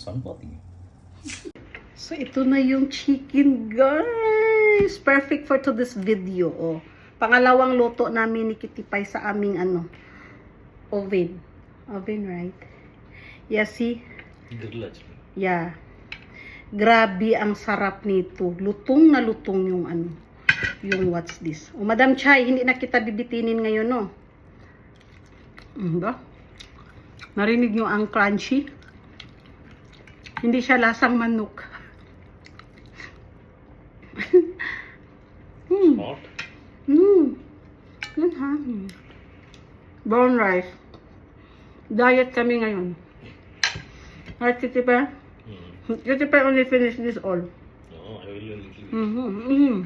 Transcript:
somebody. So, ito na yung chicken, guys. Perfect for today's video. Oh. Pangalawang luto namin ni Kitty Pie sa aming oven. Oven, right? Yeah, see? Grill. Yeah. Grabe ang sarap nito. Lutong na lutong yung yung what's this. O, Madam Chai, hindi na kita bibitinin ngayon, no? Ba? Narinig nyo ang crunchy? Hindi siya lasang manok. Hot. Yan ha. Brown rice. Diet kami ngayon. Right, Kitty Pie? Kitty Pie only finish this all. No, I will.